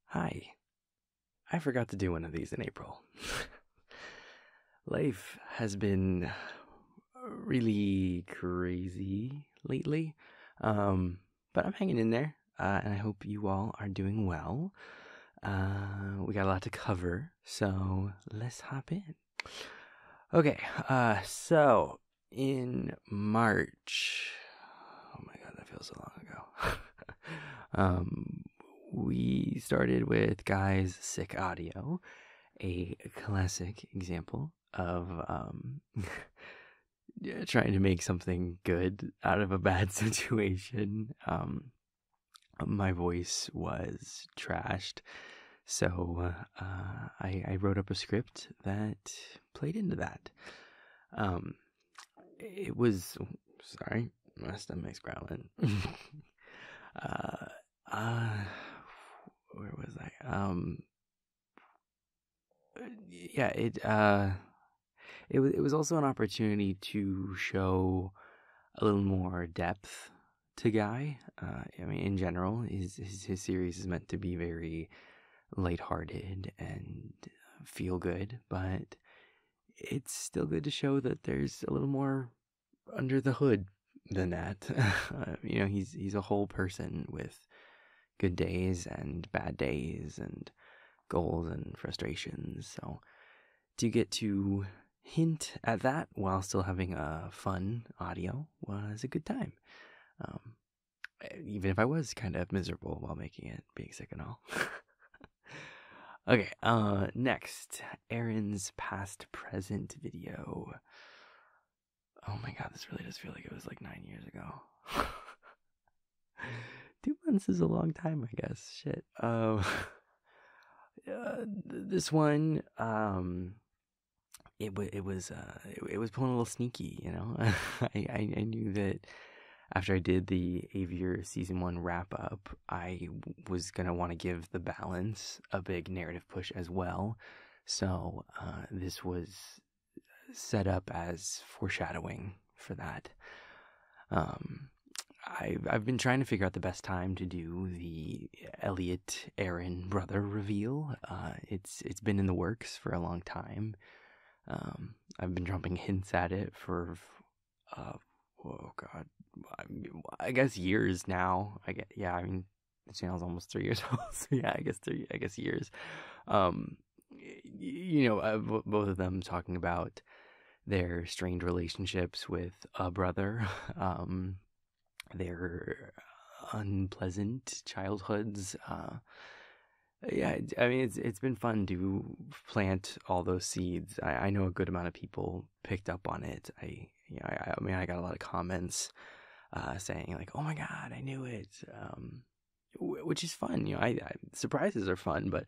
Hi. I forgot to do one of these in April. Life has been really crazy lately, but I'm hanging in there, and I hope you all are doing well. We got a lot to cover, so let's hop in. Okay, so in March, oh my god, that feels so long ago. um, we started with Guy's Sick Audio, a classic example of trying to make something good out of a bad situation. My voice was trashed, so I wrote up a script that played into that. It was, sorry, my stomach's growling. uh, uh, where was I? Yeah, it was also an opportunity to show a little more depth to Guy. I mean, in general, his series is meant to be very lighthearted and feel good, but it's still good to show that there's a little more under the hood than that. He's a whole person with good days and bad days and goals and frustrations. So to get to hint at that while still having a fun audio was a good time. Even if I was kind of miserable while making it, being sick and all. Okay, next, Aaron's past present video. Oh my god, this really does feel like it was like 9 years ago. 2 months is a long time, I guess. Shit. This one, it was pulling a little sneaky, you know. I knew that after I did the Avier season 1 wrap up, I was gonna want to give the balance a big narrative push as well. So this was set up as foreshadowing for that. I've been trying to figure out the best time to do the Elliot Aaron brother reveal. It's been in the works for a long time. I've been dropping hints at it for oh god, I guess years now. I mean the channel's almost 3 years old, so yeah, I guess years. Both of them talking about their strained relationships with a brother, their unpleasant childhoods. Yeah, I mean, it's been fun to plant all those seeds. I know a good amount of people picked up on it. I got a lot of comments saying like, "Oh my god, I knew it," which is fun. Surprises are fun, but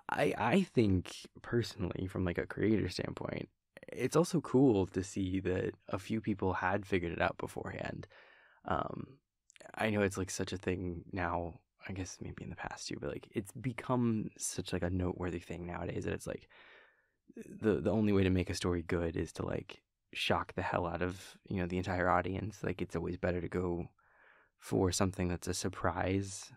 I think personally, from like a creator standpoint, it's also cool to see that a few people had figured it out beforehand. I know it's like such a thing now. I guess maybe in the past too, but like it's become such like a noteworthy thing nowadays that it's like the only way to make a story good is to like shock the hell out of the entire audience. Like it's always better to go for something that's a surprise,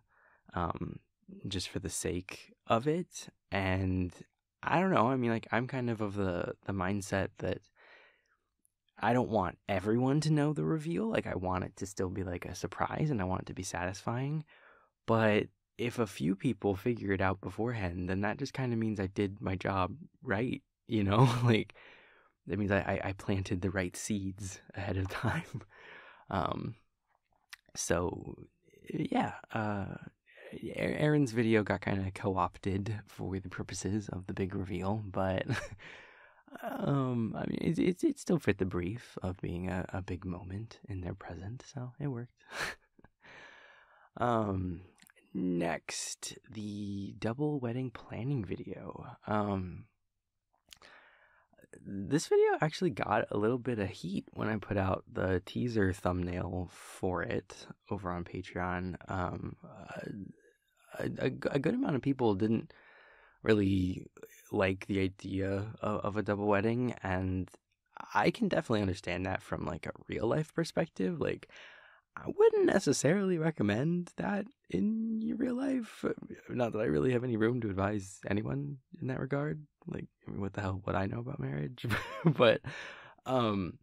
just for the sake of it. And I don't know. I mean, like I'm kind of the mindset that I don't want everyone to know the reveal. Like I want it to still be like a surprise, and I want it to be satisfying. But if a few people figure it out beforehand, then that just kind of means I did my job right, like that means I planted the right seeds ahead of time. Um, so yeah, Aaron's video got kind of co-opted for the purposes of the big reveal, but I mean, it still fit the brief of being a big moment in their present, so it worked. Next, the double wedding planning video. This video actually got a little bit of heat when I put out the teaser thumbnail for it over on Patreon. A good amount of people didn't really like the idea of a double wedding, and I can definitely understand that from like a real life perspective. Like I wouldn't necessarily recommend that in your real life. Not that I really have any room to advise anyone in that regard. Like, what the hell would I know about marriage? But um,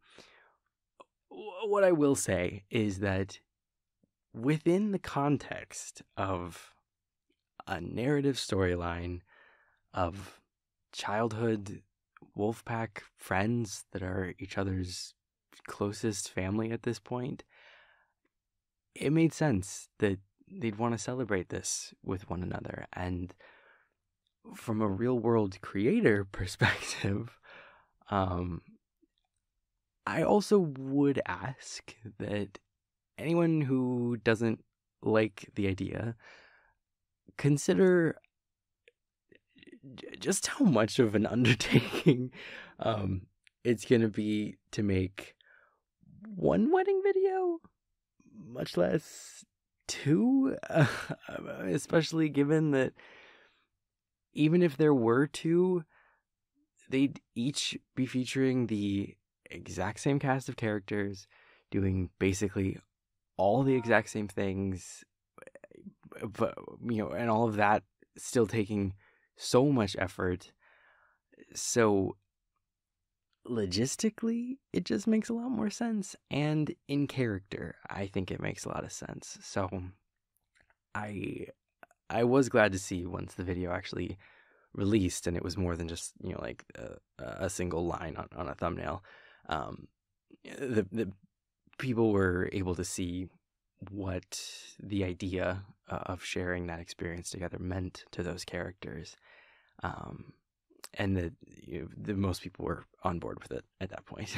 what I will say is that within the context of a narrative storyline of childhood Wolfpack friends that are each other's closest family at this point, it made sense that they'd want to celebrate this with one another. And from a real world creator perspective, I also would ask that anyone who doesn't like the idea consider just how much of an undertaking it's going to be to make one wedding video, much less two, especially given that even if there were two, they'd each be featuring the exact same cast of characters, doing basically all the exact same things, but and all of that still taking so much effort. So logistically, it just makes a lot more sense, and in character, I think it makes a lot of sense. So I was glad to see once the video actually released, and it was more than just like a single line on a thumbnail. The people were able to see what the idea of sharing that experience together meant to those characters, and that the most people were on board with it at that point.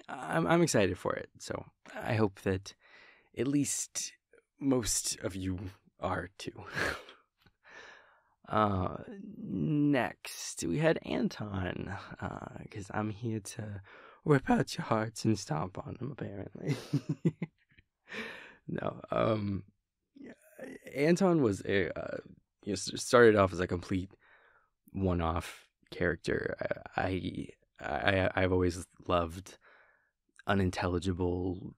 I'm excited for it, so I hope that at least most of you are too. Next we had Anton, because I'm here to rip out your hearts and stomp on them, apparently. No, Anton was started off as a complete one-off character. I've always loved unintelligible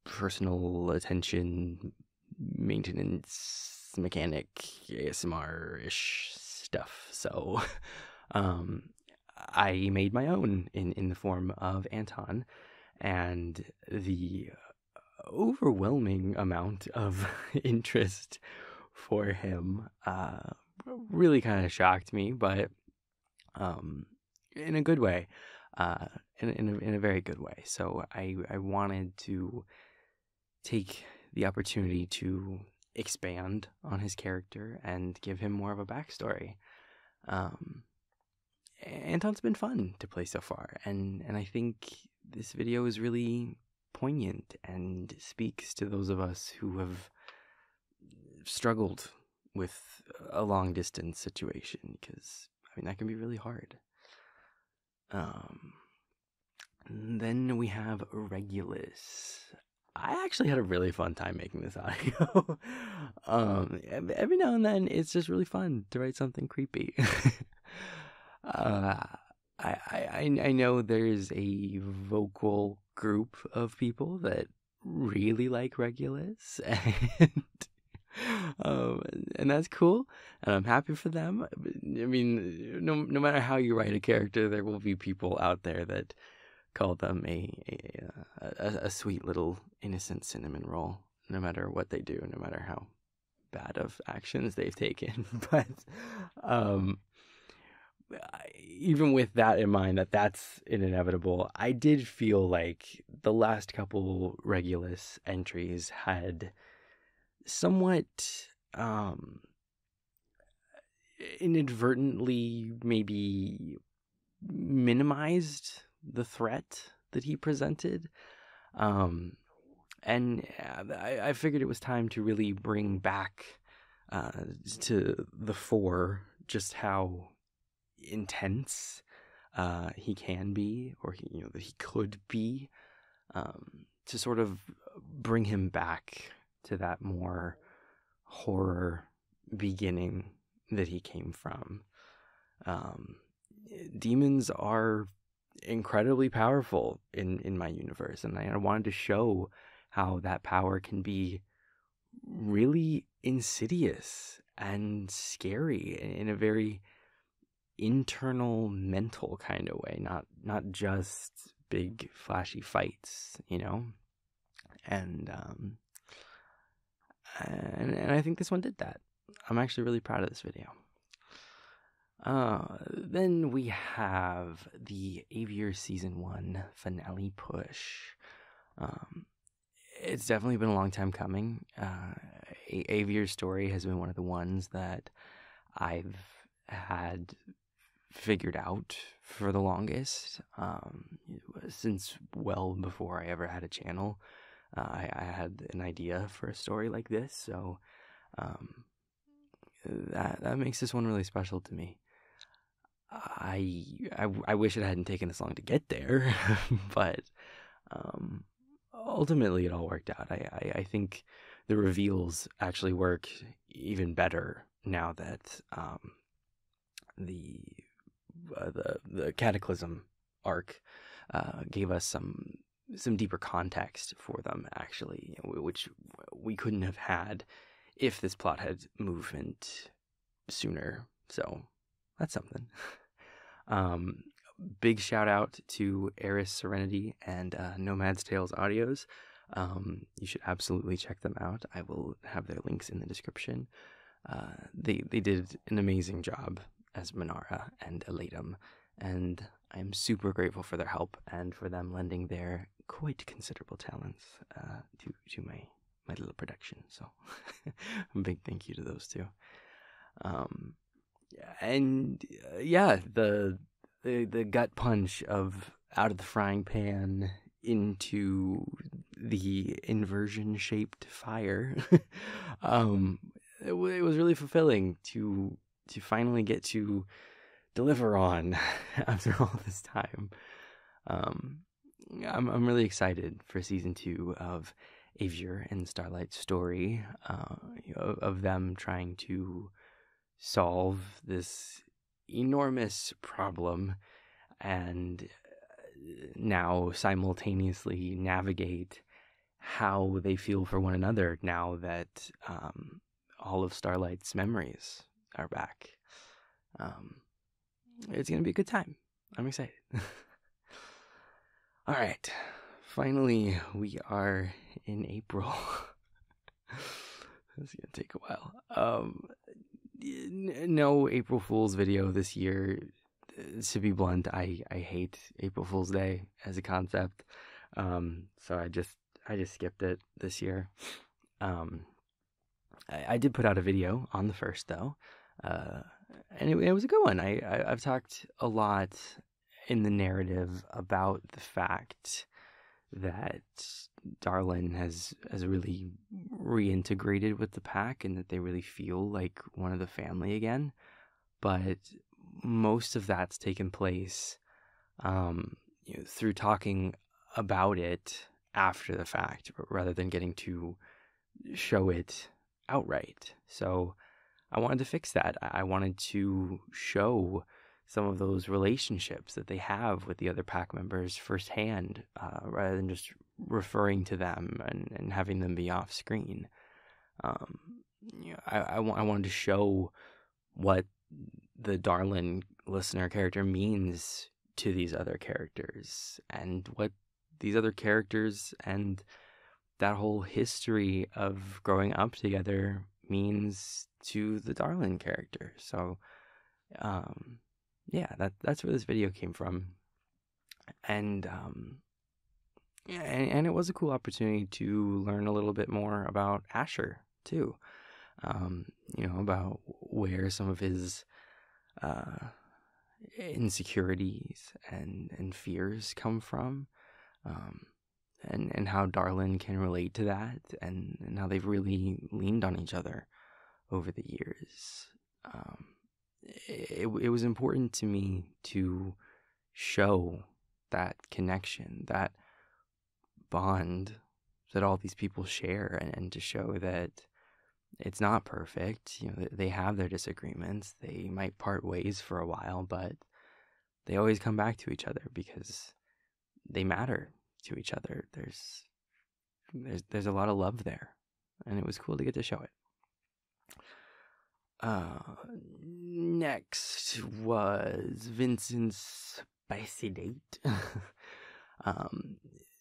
personal attention maintenance mechanic ASMR-ish stuff. So I made my own in the form of Anton, and the overwhelming amount of interest for him really kind of shocked me, but in a good way, in a very good way. So I wanted to take the opportunity to expand on his character and give him more of a backstory. Anton's been fun to play so far, and I think this video is really poignant and speaks to those of us who have struggled with a long distance situation, because that can be really hard. Then we have Regulus. I actually had a really fun time making this audio. Every now and then it's just really fun to write something creepy. I know there's a vocal group of people that really like Regulus, and that's cool, and I'm happy for them. No matter how you write a character, there will be people out there that call them a sweet little innocent cinnamon roll, no matter what they do, no matter how bad of actions they've taken. But even with that in mind, that's inevitable, I did feel like the last couple Regulus entries had somewhat inadvertently maybe minimized the threat that he presented, and I figured it was time to really bring back to the fore just how intense he can be, or that he could be, to sort of bring him back to that more horror beginning that he came from. Demons are incredibly powerful in my universe, and I wanted to show how that power can be really insidious and scary in a very internal, mental kind of way, not just big flashy fights, you know. And and I think this one did that. I'm actually really proud of this video. Then we have the Avier Season 1 finale push. It's definitely been a long time coming. Avier's story has been one of the ones that I've had figured out for the longest, since well before I ever had a channel. I had an idea for a story like this, so that makes this one really special to me. I wish it hadn't taken this long to get there, but ultimately it all worked out. I think the reveals actually work even better now that the Cataclysm arc gave us some deeper context for them, actually, which we couldn't have had if this plot had movement sooner. So that's something. Big shout out to Eris Serenity and Nomad's Tales Audios. You should absolutely check them out. I will have their links in the description. They did an amazing job as Minara and Elatum, and I'm super grateful for their help and for them lending their quite considerable talents to my little production. So a big thank you to those two. Yeah, the gut punch of out of the frying pan into the inversion shaped fire. It was really fulfilling to finally get to deliver on after all this time. I'm really excited for season 2 of Avier and Starlight's story, of them trying to solve this enormous problem and now simultaneously navigate how they feel for one another now that all of Starlight's memories are back. It's gonna be a good time. I'm excited. All right, finally we are in April. It's gonna take a while. No April Fool's video this year. To be blunt, I hate April Fool's Day as a concept. So I just skipped it this year. I did put out a video on the first though, and it was a good one. I've talked a lot in the narrative about the fact that Darlin has really reintegrated with the pack and that they really feel like one of the family again. But most of that's taken place through talking about it after the fact rather than getting to show it outright. So I wanted to fix that. I wanted to show some of those relationships that they have with the other pack members firsthand, rather than just referring to them and having them be off screen. I wanted to show what the Darlin listener character means to these other characters and what these other characters and that whole history of growing up together means to the Darlin character. So, yeah, that's where this video came from. And, yeah, and it was a cool opportunity to learn a little bit more about Asher, too. About where some of his insecurities and fears come from, and how Darlin can relate to that, and how they've really leaned on each other over the years. It was important to me to show that connection, that bond that all these people share, and to show that it's not perfect. They have their disagreements. They might part ways for a while, but they always come back to each other because they matter to each other. There's a lot of love there, and it was cool to get to show it. Next was Vincent's spicy date.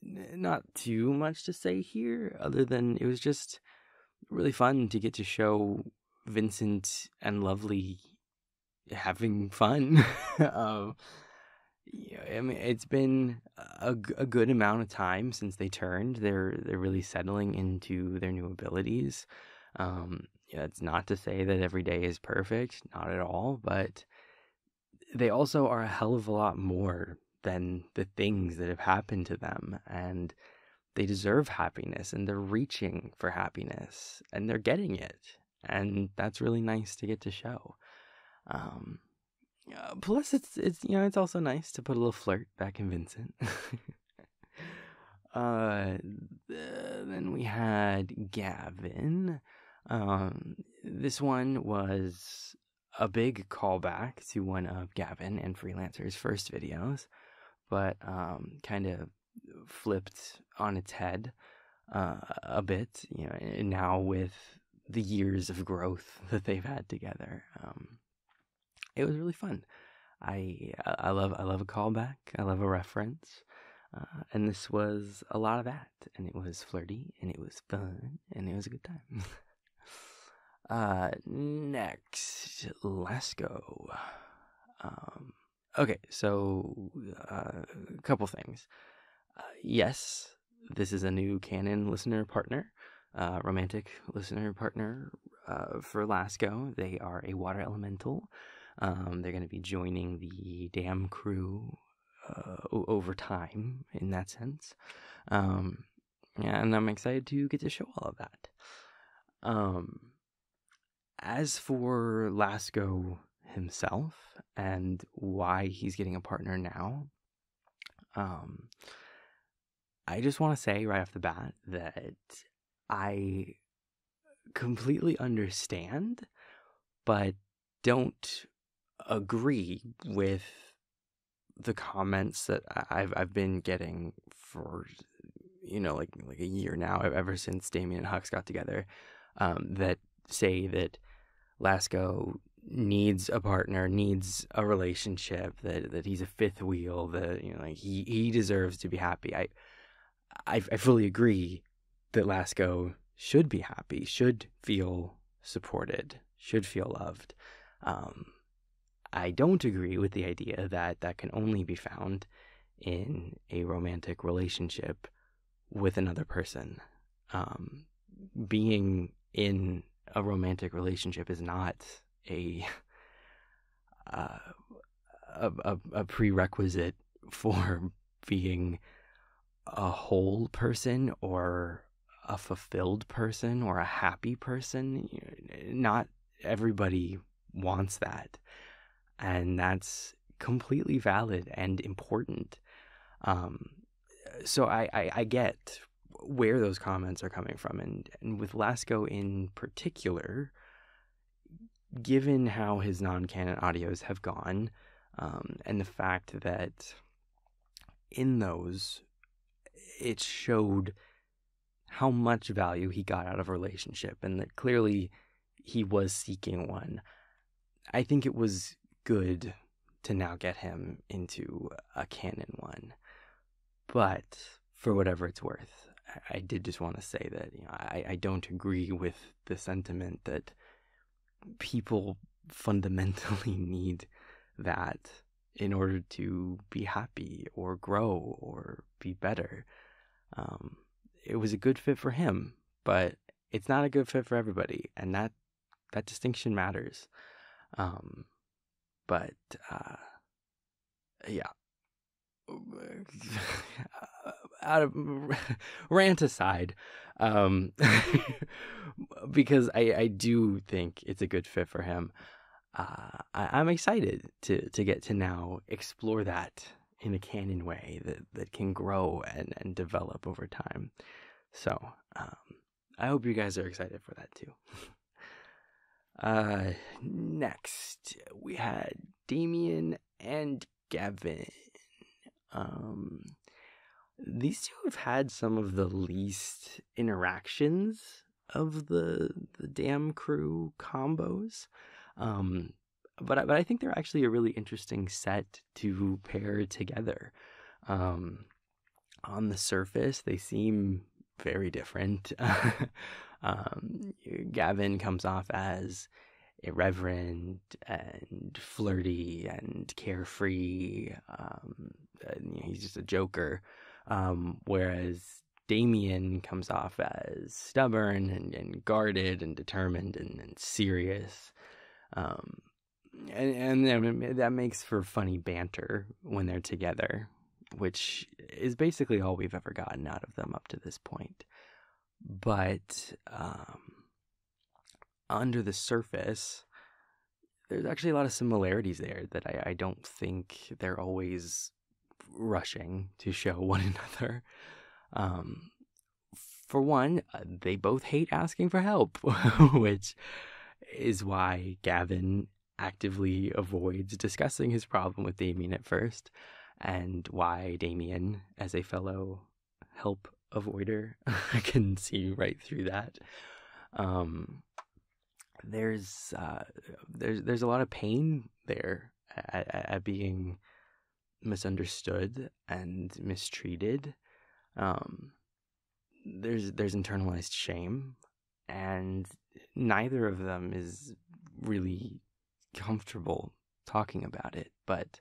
Not too much to say here, other than it was just really fun to get to show Vincent and Lovely having fun. Yeah, I mean, it's been a good amount of time since they turned. They're really settling into their new abilities. Yeah, it's not to say that every day is perfect, not at all, but they also are a hell of a lot more than the things that have happened to them, and they deserve happiness, and they're reaching for happiness, and they're getting it, and that's really nice to get to show. Plus, it's also nice to put a little flirt back in Vincent. Then we had Gavin. This one was a big callback to one of Gavin and Freelancer's first videos, but kind of flipped on its head a bit, and now with the years of growth that they've had together. It was really fun. I love a callback. I love a reference. And this was a lot of that, and it was flirty, and it was fun, and it was a good time. Next, Lasco. Okay, so a couple things. Yes, this is a new canon listener partner, romantic listener partner for Lasco. They are a water elemental. They're going to be joining the Dam crew over time, in that sense. And I'm excited to get to show all of that. As for Lasco himself and why he's getting a partner now, I just want to say right off the bat that I completely understand, but don't agree with the comments that I've been getting for like a year now, ever since Damien and Hux got together, that say that Lasco needs a partner, needs a relationship, that he's a fifth wheel, that he deserves to be happy. I fully agree that Lasco should be happy, should feel supported, should feel loved. I don't agree with the idea that can only be found in a romantic relationship with another person. Being in a romantic relationship is not a prerequisite for being a whole person or a fulfilled person or a happy person. Not everybody wants that, and that's completely valid and important. So I get where those comments are coming from, and with Lasco in particular, given how his non-canon audios have gone, and the fact that in those it showed how much value he got out of a relationship, and that clearly he was seeking one. I think it was good to now get him into a canon one. But for whatever it's worth, I did just want to say that I don't agree with the sentiment that people fundamentally need that in order to be happy or grow or be better. It was a good fit for him, but it's not a good fit for everybody, and that distinction matters. But yeah. Out of rant aside, because I do think it's a good fit for him. I'm excited to get to now explore that in a canon way that can grow and develop over time. So I hope you guys are excited for that too. Next we had Damien and Gavin. Um, these two have had some of the least interactions of the damn crew combos. But I think they're actually a really interesting set to pair together. On the surface, they seem very different. Gavin comes off as irreverent and flirty and carefree. He's just a joker. Whereas Damien comes off as stubborn and guarded and determined and serious. And that makes for funny banter when they're together, which is basically all we've ever gotten out of them up to this point. But under the surface, there's actually a lot of similarities there that I don't think they're always rushing to show one another. For one, they both hate asking for help, which is why Gavin actively avoids discussing his problem with Damien at first, and why Damien, as a fellow help avoider, can see right through that. There's a lot of pain there at being misunderstood and mistreated. There's internalized shame, and neither of them is really comfortable talking about it. But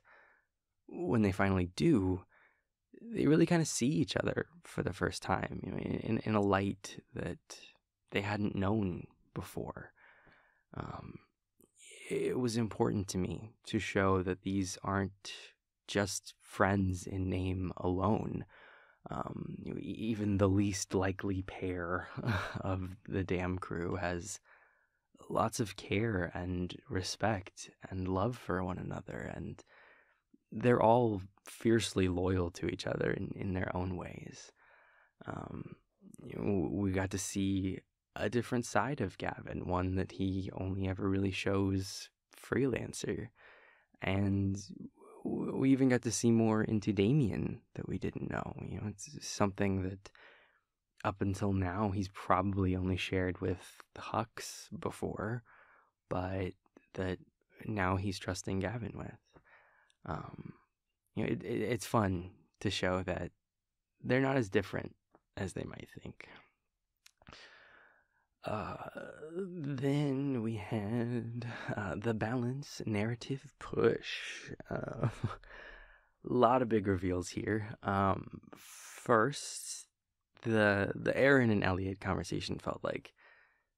when they finally do, they really kind of see each other for the first time, in a light that they hadn't known before. It was important to me to show that these aren't just friends in name alone. Even the least likely pair of the damn crew has lots of care and respect and love for one another, and they're all fiercely loyal to each other in their own ways. We got to see a different side of Gavin, one that he only ever really shows freelancer, and we even got to see more into Damien that we didn't know. It's something that up until now he's probably only shared with Hux before, but that now he's trusting Gavin with. It's fun to show that they're not as different as they might think. Then we had the balance narrative push. A lot of big reveals here. First, the Aaron and Elliot conversation felt like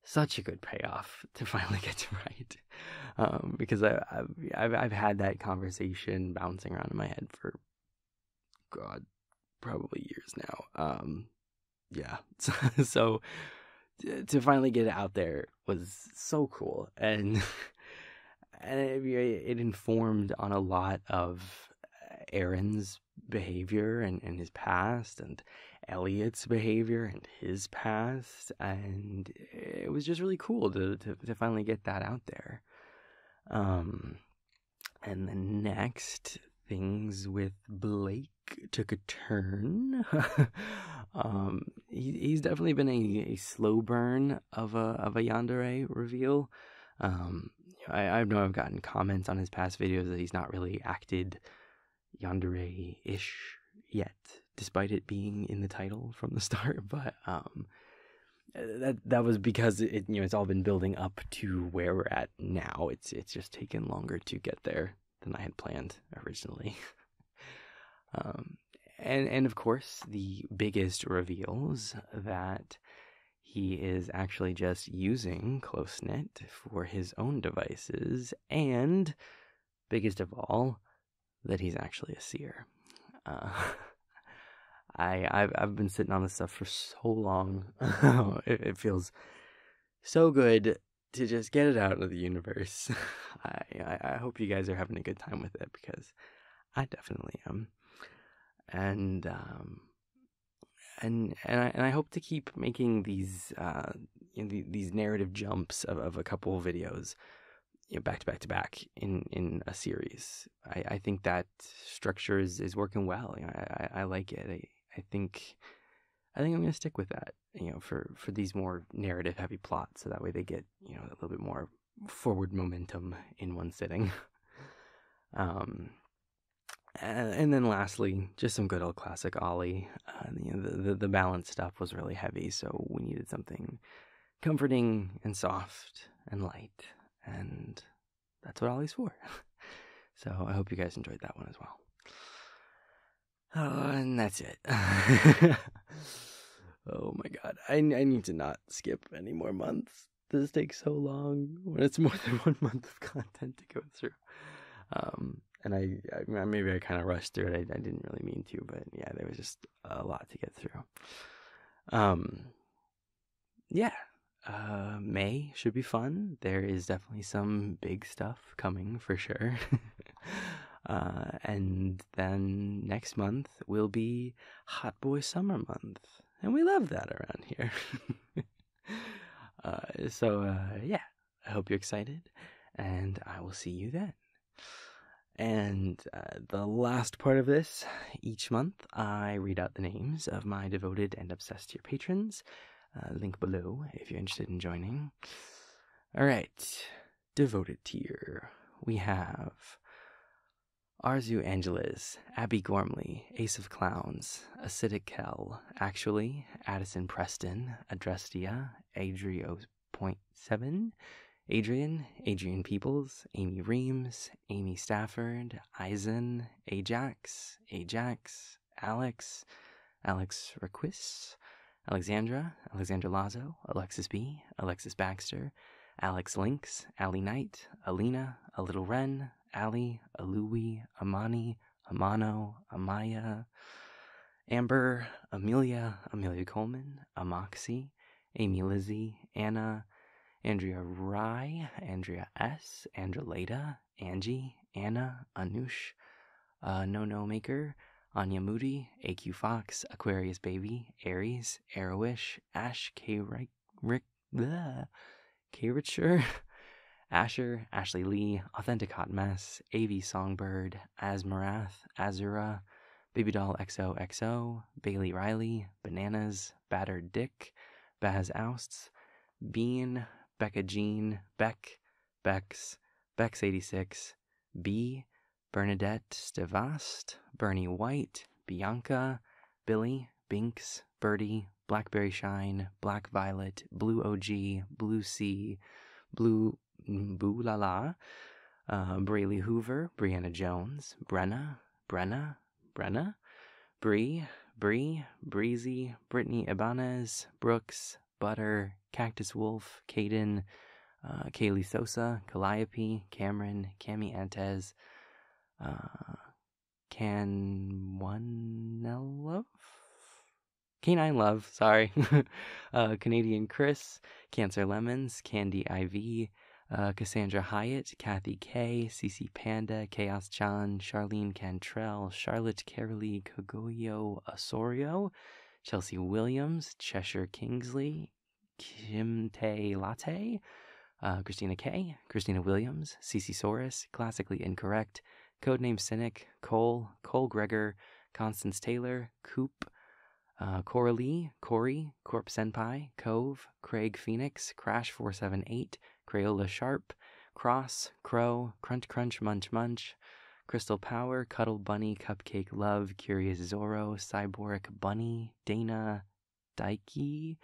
such a good payoff to finally get to write, because I've had that conversation bouncing around in my head for probably years now. Yeah, so to finally get it out there was so cool, and it informed on a lot of Aaron's behavior and his past, and Elliot's behavior and his past, and it was just really cool to finally get that out there. And then next, things with Blake took a turn. He's definitely been a slow burn of a yandere reveal. I know I've gotten comments on his past videos that he's not really acted yandere-ish yet, despite it being in the title from the start. But that was because it's all been building up to where we're at now. It's just taken longer to get there than I had planned originally. And of course, the biggest reveals that he is actually just using Close-Knit for his own devices, and biggest of all, that he's actually a seer. I've been sitting on this stuff for so long. It feels so good to just get it out of the universe. I hope you guys are having a good time with it, because I definitely am. And I hope to keep making these these narrative jumps of a couple of videos, back to back to back in a series. I think that structure is working well. I like it. I think I'm going to stick with that, for these more narrative heavy plots, so that way they get, a little bit more forward momentum in one sitting. And then lastly, just some good old classic Ollie. The balance stuff was really heavy, so we needed something comforting and soft and light, and that's what Ollie's for. So I hope you guys enjoyed that one as well. And that's it. Oh my god, I need to not skip any more months. This takes so long when it's more than 1 month of content to go through. And I maybe I kind of rushed through it. I didn't really mean to, but yeah, there was just a lot to get through. Yeah. May should be fun. There is definitely some big stuff coming for sure. And then next month will be Hot Boy Summer Month, and we love that around here. So yeah, I hope you're excited, and I will see you then. And the last part of this, each month I read out the names of my devoted and obsessed tier patrons. Link below if you're interested in joining. All right, devoted tier. We have Arzu Angeles, Abby Gormley, Ace of Clowns, Acidic Kel, Actually, Addison Preston, Adrestia, Adrio.7, Adrian Peoples, Amy Reams, Amy Stafford, Eisen, Ajax, Alex Requis, Alexandra Lazo, Alexis B, Alexis Baxter, Alex Lynx, Allie Knight, Alina, A Little Wren, Allie, Alui, Amani, Amano, Amaya, Amber, Amelia Coleman, Amoxie, Amy Lizzie, Anna, Andrea Rye, Andrea S, Andrelada, Angie, Anna, Anush, No Maker, Anya Moody, AQ Fox, Aquarius Baby, Aries, Arrowish, Ash K. Richer, Asher, Ashley Lee, Authentic Hot Mess, AV Songbird, Asmarath, Azura, Baby Doll XOXO, Bailey Riley, Bananas, Battered Dick, Baz Ousts, Bean, Becca Jean, Bex 86, B, Bernadette Stevast, Bernie White, Bianca, Billy, Binks, Birdie, Blackberry Shine, Black Violet, Blue OG, Blue Sea, Blue Lala, Braylee Hoover, Brianna Jones, Brenna, Bree, Breezy, Brittany Ibanez, Brooks, Butter, Cactus Wolf, Caden, Kaylee Sosa, Calliope, Cameron, Cami Antez, Canine Love, sorry. Canadian Chris, Cancer Lemons, Candy IV, Cassandra Hyatt, Kathy K, CC Panda, Chaos Chan, Charlene Cantrell, Charlotte Carolee, Kogoyo Osorio, Chelsea Williams, Cheshire Kingsley, Kim Tay Latte, Christina K, Christina Williams, CC Saurus, Classically Incorrect, Codename Cynic, Cole Gregor, Constance Taylor, Coop, Coralie, Corey, Corp Senpai, Cove, Craig Phoenix, Crash 478, Crayola Sharp, Cross, Crow, Crunch Munch, Crystal Power, Cuddle Bunny, Cupcake Love, Curious Zorro, Cyboric Bunny, Dana Dikey,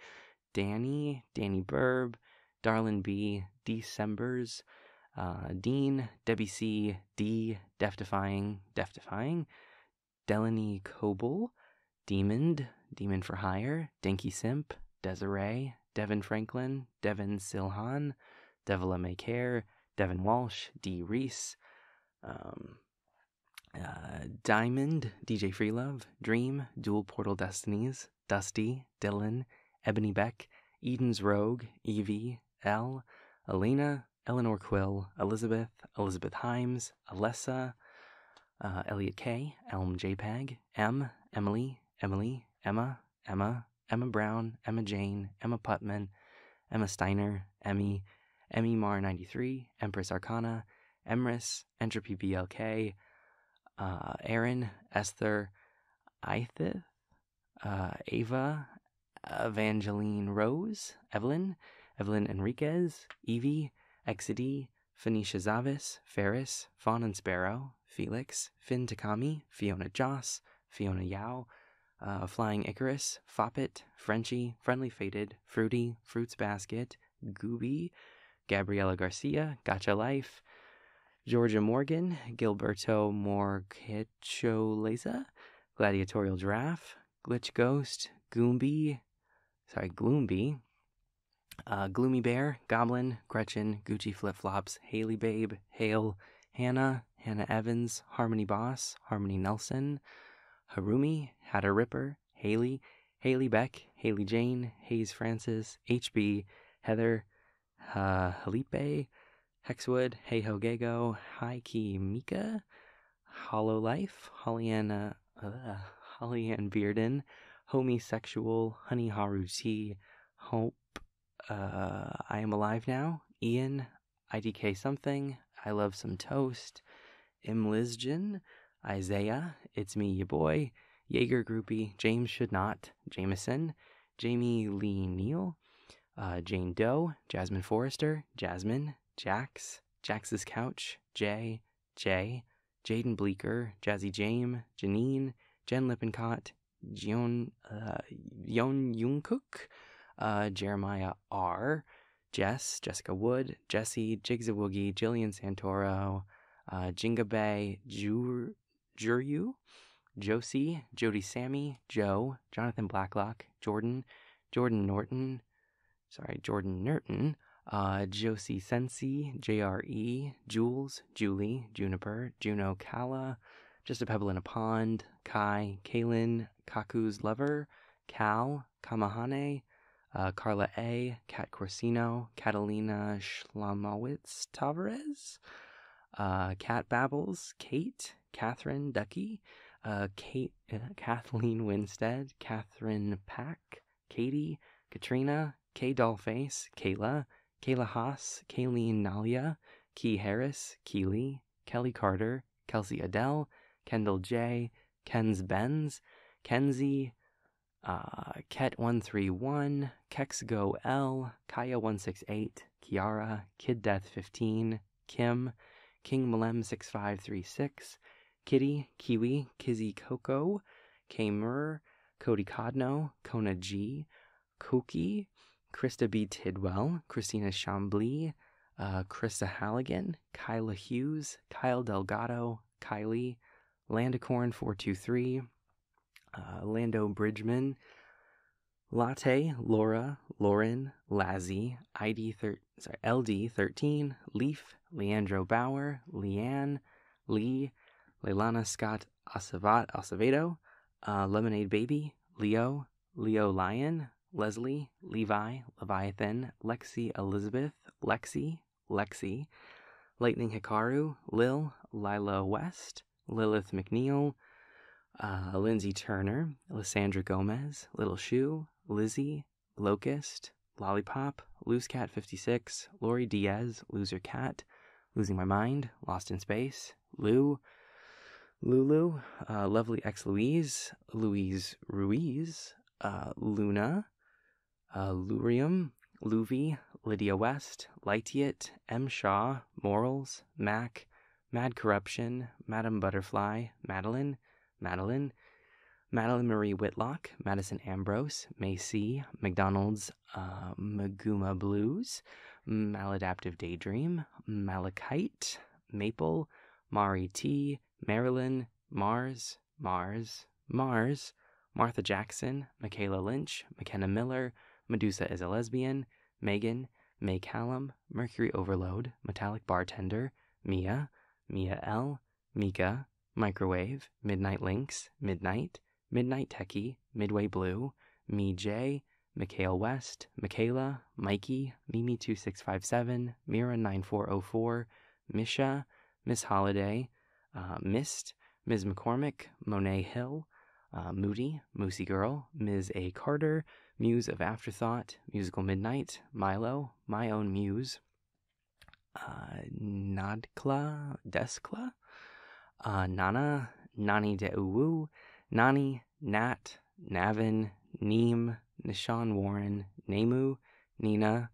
Danny Burb, Darlin B, Decembers, Dean, Debbie C, D, Death Defying, Delaney Coble, Demon for Hire, Dinky Simp, Desiree, Devin Franklin, Devin Silhan, Devila May Care, Devin Walsh, D. Reese, Diamond, DJ Freelove, Dream, Dual Portal Destinies, Dusty, Dylan, Ebony Beck, Eden's Rogue, Evie, L, Elena, Eleanor Quill, Elizabeth Himes, Alessa, Elliot K, Elm JPEG, M, Emily, Emma Brown, Emma Jane, Emma Putman, Emma Steiner, Emmy, Emmy Mar 93, Empress Arcana, Emrys, Entropy BLK, Aaron, Esther, Ithith, Ava, Evangeline Rose, Evelyn Enriquez, Evie, Exody, Phoenicia Zavis, Ferris, Fawn and Sparrow, Felix, Finn Takami, Fiona Joss, Fiona Yao, Flying Icarus, Foppet, Frenchie, Friendly Faded, Fruity, Fruits Basket, Gooby, Gabriela Garcia, Gotcha Life, Georgia Morgan, Gilberto Morcacholeza, Gladiatorial Giraffe, Glitch Ghost, Gloomby, Gloomy Bear, Goblin, Gretchen, Gucci Flip Flops, Haley Babe, Hale, Hannah Evans, Harmony Boss, Harmony Nelson, Harumi, Hatter Ripper, Haley Beck, Haley Jane, Hayes Francis, HB, Heather, Halipe, Hexwood, Hey Ho Gago, High Key Mika, Hollow Life, Holly-Ann Bearden, Homie Sexual, Honey Haru T, Hope, I Am Alive Now, Ian, IDK Something, I Love Some Toast, Imlizjan, Isaiah, It's Me, Ya Boy, Jaeger Groupie, James Should Not, Jameson, Jamie Lee Neal, Jane Doe, Jasmine Forrester, Jasmine, Jax's Couch, Jay, Jaden Bleeker, Jazzy Jame, Janine, Jen Lippincott, Yon Jungkook, Jeremiah R, Jessica Wood, Jesse, Jigs a Woogie, Jillian Santoro, Jinga Bay, Juryu, Josie, Jody Sammy, Joe, Jonathan Blacklock, Jordan Norton, Josie Sensi, JRE, Jules, Julie, Juniper, Juno Kala, Just a Pebble in a Pond, Kai, Kaylin, Kaku's Lover, Cal, Kamahane, Carla A, Kat Corsino, Catalina Schlamowitz Tavares, Kat Babbles, Kate, Catherine Ducky, Kathleen Winstead, Catherine Pack, Katie, Katrina, Kay Dollface, Kayla Haas, Kayleen Nalia, Key Harris, Keely, Kelly Carter, Kelsey Adele, Kendall J, Ken's Benz, Kenzie, Ket131, Kexgo L, Kaya168, Kiara, Kid Death 15, Kim, King Malem 6536, Kitty, Kiwi, Kizzy Coco, Kamer, Cody Codno, Kona G, Koki, Krista B. Tidwell, Christina Chambly, Krista Halligan, Kyla Hughes, Kyle Delgado, Kylie, Landicorn 423, Lando Bridgman, Latte, Laura, Lauren, Lazzy, LD13, Leaf, Leandro Bauer, Leanne, Lee, Leilana Scott Acevedo, Lemonade Baby, Leo Lion, Leslie, Levi, Leviathan, Lexi Elizabeth, Lexi, Lightning Hikaru, Lila West, Lilith McNeil, Lindsay Turner, Lysandra Gomez, Little Shoe, Lizzie, Locust, Lollipop, Loose Cat 56, Lori Diaz, Loser Cat, Losing My Mind, Lost in Space, Lulu, Lovely Ex Louise Ruiz, Luna, Lurium, Luvi, Lydia West, Lightiet, M. Shaw, Morals, Mac, Mad Corruption, Madam Butterfly, Madeline Marie Whitlock, Madison Ambrose, Macy, McDonald's, Maguma Blues, Maladaptive Daydream, Malachite, Maple, Mari T, Marilyn, Mars, Martha Jackson, Michaela Lynch, McKenna Miller, Medusa is a Lesbian, Megan, May Callum, Mercury Overload, Metallic Bartender, Mia L, Mika, Microwave, Midnight Lynx, Midnight Techie, Midway Blue, Me J, Mikhail West, Michaela, Mikey, Mimi2657, Mira9404, Misha, Miss Holiday, Mist, Ms. McCormick, Monet Hill, Moody, Moosey Girl, Ms. A. Carter, Muse of Afterthought, Musical Midnight, Milo, My Own Muse, Nadkla, Deskla, Nana, Nani de Uwu, Nani, Nat, Navin, Neem, Nishan Warren, Nemu, Nina,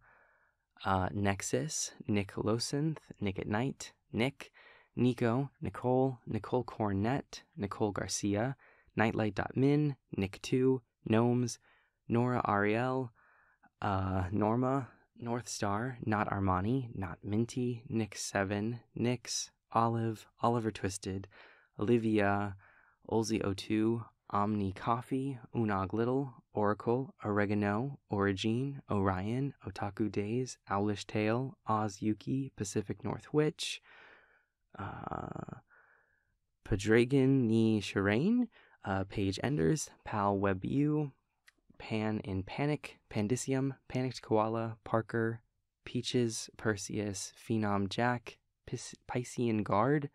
Nexus, Nick Losenth, Nick at Night, Nick, Nico, Nicole, Nicole Cornett, Nicole Garcia, Nightlight.min, Nick2, Gnomes, Nora Ariel, Norma, North Star, Not Armani, Not Minty, Nick7, Nix, Olive, Oliver Twisted, Olivia, Olsey02, Omni Coffee, Unog Little, Oracle, Oregano, Origine, Orion, Otaku Days, Owlish Tail, Oz Yuki, Pacific North Witch, Padragon Ni Shirane, Paige Enders, Pal WebU, Pan in Panic, Pandicium, Panicked Koala, Parker, Peaches, Perseus, Phenom Jack, Piscean Guard,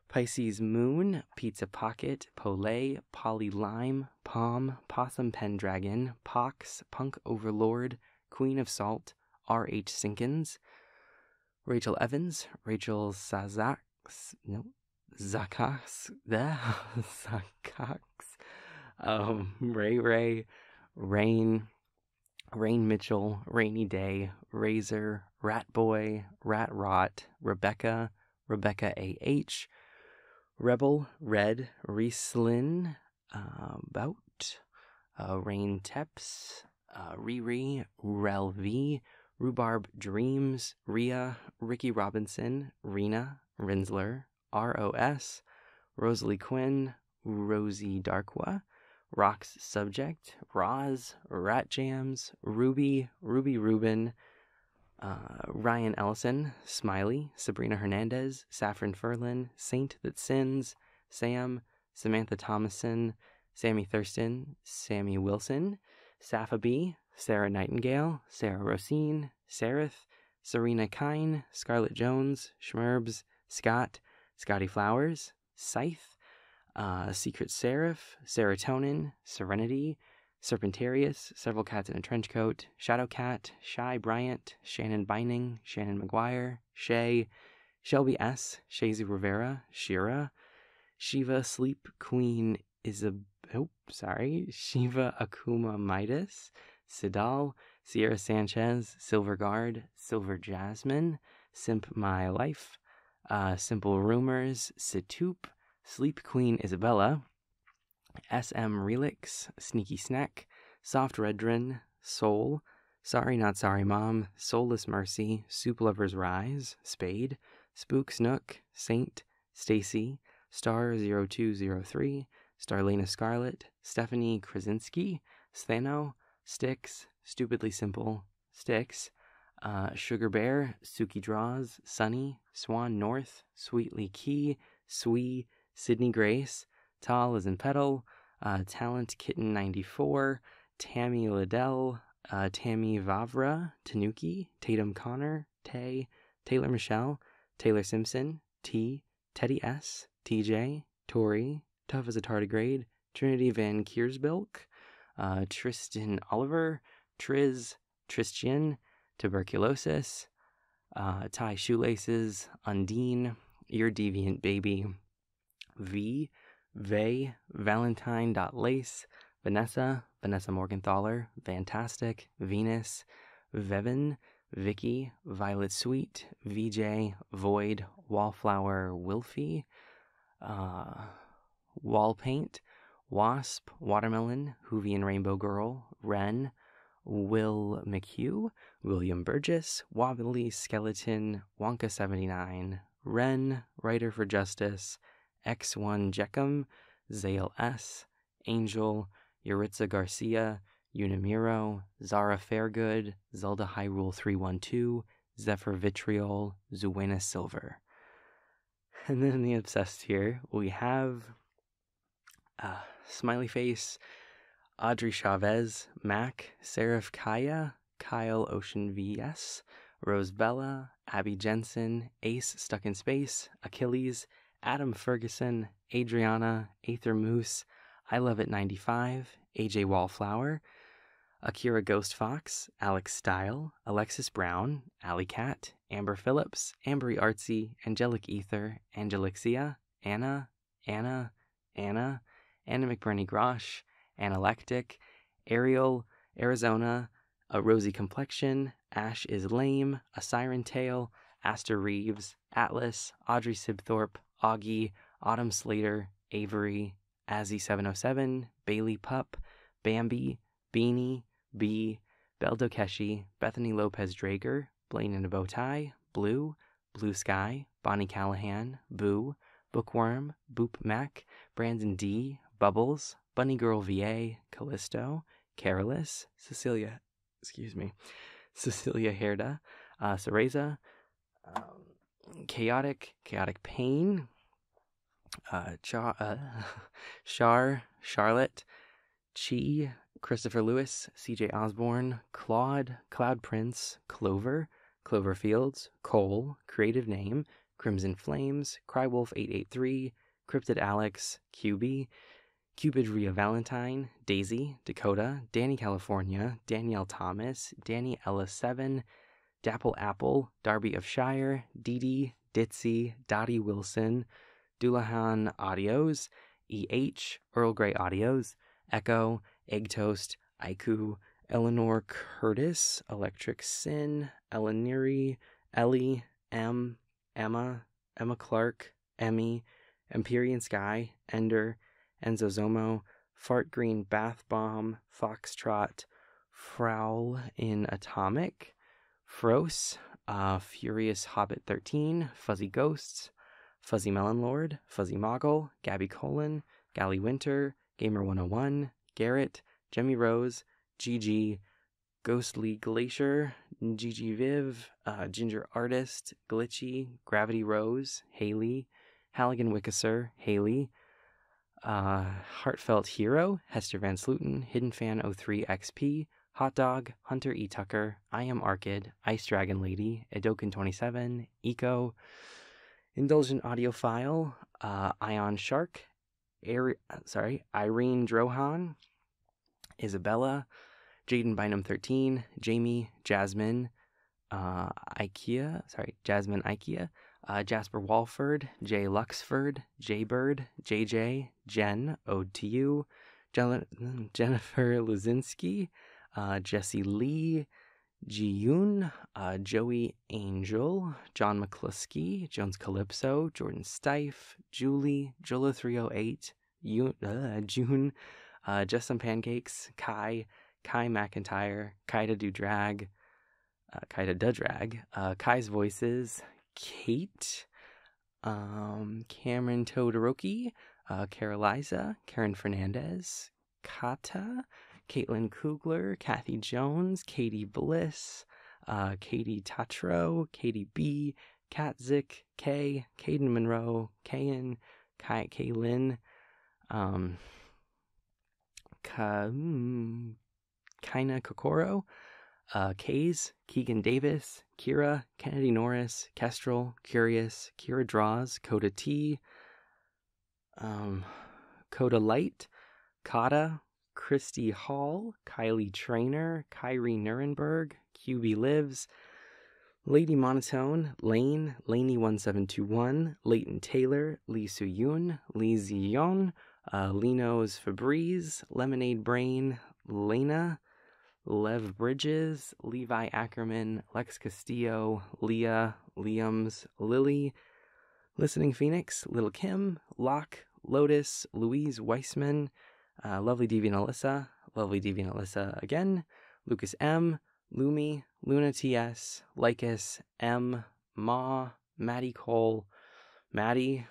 Pisces Moon, Pizza Pocket, Polay, Polly Lime, Palm, Possum Pendragon, Pox, Punk Overlord, Queen of Salt, R.H. Sinkins, Rachel Evans, Rachel Zakax, Ray, Rain Mitchell, Rainy Day, Razor, Rat Boy, Rat Rot, Rebecca A.H., Rebel, Red, Rieslin, Rain Teps, Riri, Rel V, Rhubarb Dreams, Ria, Ricky Robinson, Rena, Rinsler, ROS, Rosalie Quinn, Rosie Darkwa, Rock's Subject, Roz, Rat Jams, Ruby Rubin, Ryan Ellison, Smiley, Sabrina Hernandez, Saffron Ferlin, Saint That Sins, Sam, Samantha Thomason, Sammy Thurston, Sammy Wilson, Safa B, Sarah Nightingale, Sarah Rosine, Sereth, Serena Kine, Scarlett Jones, Schmerbs, Scott, Scotty Flowers, Scythe, Secret Seraph, Serotonin, Serenity, Serpentarius, Several Cats in a Trench Coat, Shadow Cat, Shy Bryant, Shannon Bining, Shannon McGuire, Shay, Shelby S, Shazy Rivera, Shira, Shiva Sleep Queen Shiva Akuma Midas, Sidal, Sierra Sanchez, Silver Guard, Silver Jasmine, Simp My Life, Simple Rumors, Situp, Sleep Queen Isabella, SM Relix, Sneaky Snack, Soft Redrin, Soul, Sorry Not Sorry Mom, Soulless Mercy, Soup Lovers Rise, Spade, Spook Snook, Saint, Stacy, Star0203, Starlena Scarlet, Stephanie Krasinski, Sthano, Sticks, Stupidly Simple, Sticks, Sugar Bear, Suki Draws, Sunny, Swan North, Sweetly Key, Swee, Sydney Grace, Tall as in Petal, Talent Kitten 94, Tammy Liddell, Tammy Vavra, Tanuki, Tatum Connor, Tay, Taylor Michelle, Taylor Simpson, T, Teddy S, TJ, Tori, Tough as a Tardigrade, Trinity Van Kiersbilk, Tristan Oliver, Triz, Tristian, Tuberculosis, Tie Shoelaces, Undine, Your Deviant Baby, V, Vay, Valentine.lace, Vanessa Morgenthaler, Fantastic, Venus, Vevin, Vicky, Violet Sweet, VJ, Void, Wallflower, Wilfie, Wall Paint, Wasp, Watermelon, Hoovian Rainbow Girl, Ren, Will McHugh, William Burgess, Wobbly Skeleton, Wonka79, Ren, Writer for Justice, X1 Jeckum, Zale S, Angel, Yuritsa Garcia, Unimiro, Zara Fairgood, Zelda Hyrule 312, Zephyr Vitriol, Zuena Silver. And then in the Obsessed here, we have Smiley Face, Audrey Chavez, Mac, Seraph Kaya, Kyle Ocean VS, Rose Bella, Abby Jensen, Ace Stuck in Space, Achilles, Adam Ferguson, Adriana, Aether Moose, I Love It 95, AJ Wallflower, Akira Ghost Fox, Alex Style, Alexis Brown, Alley Cat, Amber Phillips, Ambery Artsy, Angelic Ether, Angelixia, Anna, Anna, Anna, Anna McBurney Grosh, Analectic, Ariel, Arizona, A Rosy Complexion, Ash is Lame, A Siren Tale, Aster Reeves, Atlas, Audrey Sibthorpe, Augie, Autumn Slater, Avery, Azzy707, Bailey Pup, Bambi, Beanie, B, Beldokeshi, Bethany Lopez Drager, Blaine in a Bow Tie, Blue, Blue Sky, Bonnie Callahan, Boo, Bookworm, Boop Mac, Brandon D, Bubbles, Bunny Girl VA, Callisto, Carolus, Cecilia Herda, Cereza, Chaotic Pain, Charlotte, Chi, Christopher Lewis, CJ Osborne, Claude, Cloud Prince, Clover, Cloverfields, Cole, Creative Name, Crimson Flames, Crywolf883, Cryptid Alex, QB, Cupid Rhea Valentine, Daisy, Dakota, Danny California, Danielle Thomas, Danny Ella7, Dapple Apple, Darby of Shire, Dee Ditzy, Dottie Wilson, Doulahan Audios, EH, Earl Grey Audios, Echo, Egg Toast, Aiku, Eleanor Curtis, Electric Sin, Elaniri, Ellie, M, Emma, Emma Clark, Emmy, Empyrean Sky, Ender, Enzo Zomo, Fart Green Bath Bomb, Foxtrot, Frowl in Atomic, Fros, Furious Hobbit 13, Fuzzy Ghosts, Fuzzy Melon Lord, Fuzzy Moggle, Gabby Colon, Gally Winter, Gamer 101, Garrett, Jemmy Rose, GG, Ghostly Glacier, Gigi Viv, Ginger Artist, Glitchy, Gravity Rose, Haley, Halligan Wickeser, Haley, Heartfelt Hero, Hester Van Sluten, Hidden Fan 03 XP, Hot Dog, Hunter E. Tucker, I Am Arcid, Ice Dragon Lady, Edokin 27, Eco, Indulgent Audiophile, Ion Shark, Irene Drohan, Isabella, Jaden Bynum 13, Jamie, Jasmine, Jasmine Ikea, Jasper Walford, Jay Luxford, Jaybird, JJ, Jen, Ode to You, Jennifer Luzinski, Jesse Lee, Ji-yoon, Joey Angel, John McCluskey, Jones Calypso, Jordan Stife, Julie, Jola308, June, Just Some Pancakes, Kai McIntyre, Kaida Do Drag, Kai's Voices, Kate, Cameron Todoroki, Caroliza, Karen Fernandez, Kata, Caitlin Kugler, Kathy Jones, Katie Bliss, Katie Tatro, Katie B, Katzik, K, Caden Monroe, Kayan, Kaylin, Kaina Kokoro, Kays, Keegan Davis, Kira, Kennedy Norris, Kestrel, Curious, Kira Draws, Coda T, Coda Light, Kata, Christy Hall, Kylie Trainer, Kyrie Nuremberg, QB Lives, Lady Monotone, Lane, Laney1721, Leighton Taylor, Lee Soo-yoon, Lee Zion, Lino's Febreze, Lemonade Brain, Lena, Lev Bridges, Levi Ackerman, Lex Castillo, Leah, Liams, Lily, Listening Phoenix, Little Kim, Locke, Lotus, Louise Weissman, Lovely Deviant Alyssa again, Lucas M, Lumi, Luna TS, Lycus, M, Ma, Maddie Cole, Maddie,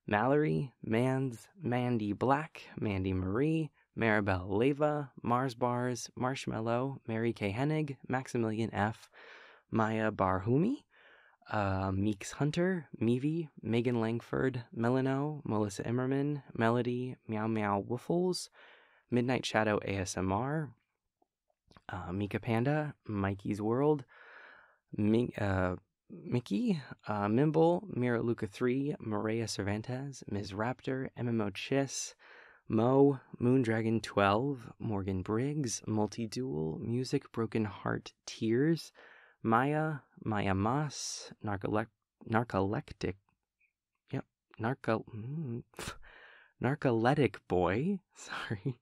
Mallory, Mandy Black, Mandy Marie, Maribel Leva, Mars Bars, Marshmallow, Mary K. Hennig, Maximilian F, Maya Barhumi, Meeks Hunter, Meavy, Megan Langford, Melano, Melissa Immerman, Melody, Meow Meow Woofles, Midnight Shadow ASMR, Mika Panda, Mikey's World, Mickey, Mimble, Mira Luca 3, Maria Cervantes, Ms. Raptor, MMO Chiss, Mo, Moondragon 12, Morgan Briggs, Multi-Duel, Music Broken Heart Tears, Maya Mas, Narcoleptic, yep, Narco, Narcoleptic Boy, sorry.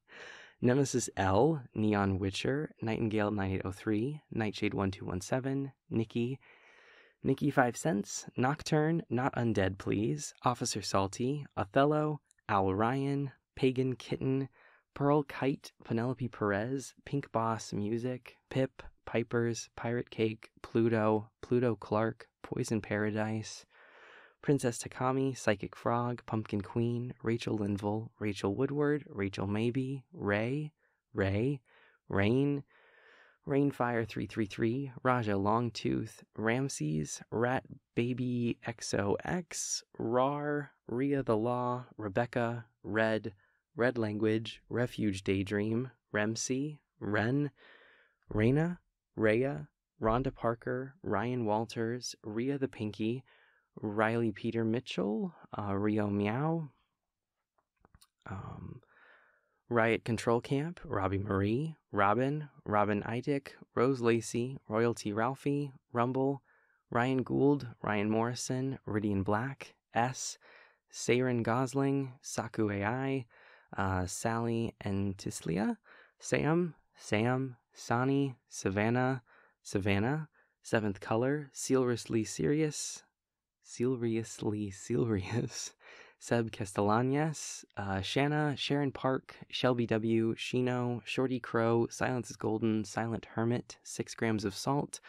Nemesis L, Neon Witcher, Nightingale 9803, Nightshade 1217, Nikki 5 cents, Nocturne, Not Undead Please, Officer Salty, Othello, Owl Ryan, Pagan Kitten, Pearl Kite, Penelope Perez, Pink Boss Music, Pip, Pipers, Pirate Cake, Pluto Clark, Poison Paradise, Princess Takami, Psychic Frog, Pumpkin Queen, Rachel Linville, Rachel Woodward, Rachel Maybe, Ray, Rain, Rainfire 333, Raja Longtooth, Ramses, Rat Baby XOX, Rar, Rhea the Law, Rebecca, Red Language, Refuge Daydream, Remsey, Ren, Raina, Rhea, Rhonda Parker, Ryan Walters, Rhea the Pinky, Riley Peter Mitchell, Rio Meow, Riot Control Camp, Robbie Marie, Robin Idick, Rose Lacey, Royalty Ralphie, Rumble, Ryan Gould, Ryan Morrison, Ridian Black, S, Saren Gosling, Saku AI, Sally and Tislia, Sam, Sani, Savannah, Seventh Color, Seriously Serious, Seb Castellanes, Shanna, Sharon Park, Shelby W, Shino, Shorty Crow, Silence is Golden, Silent Hermit, 6 grams of salt,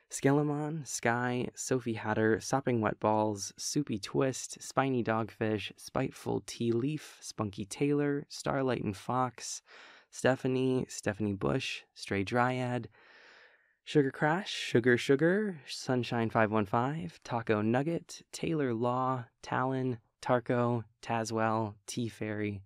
Skelemon, Sky, Sophie Hatter, Sopping Wet Balls, Soupy Twist, Spiny Dogfish, Spiteful Tea Leaf, Spunky Taylor, Starlight and Fox, Stephanie Bush, Stray Dryad, Sugar Crash, Sugar, Sunshine 515, Taco Nugget, Taylor Law, Talon, Tarko, Tazwell, T Fairy,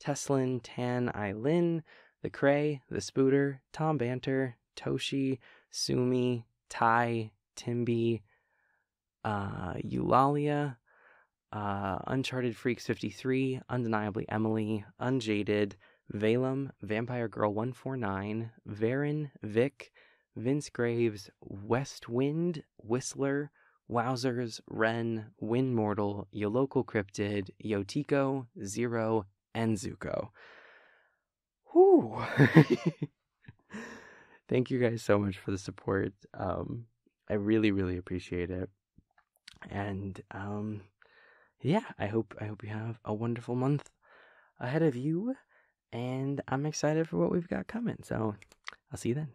Teslin, Tan Eileen, The Cray, The Spooter, Tom Banter, Toshi, Sumi, Tai, Timby, Eulalia, Uncharted Freaks 53, Undeniably Emily, Unjaded, Valem, Vampire Girl 149, Varen, Vic, Vince Graves, Westwind, Whistler, Wowzers, Ren, Wind Mortal, Yolocal Cryptid, Yotiko, Zero, and Zuko. Whew. Thank you guys so much for the support. I really, really appreciate it. And yeah, I hope you have a wonderful month ahead of you. And I'm excited for what we've got coming. So I'll see you then.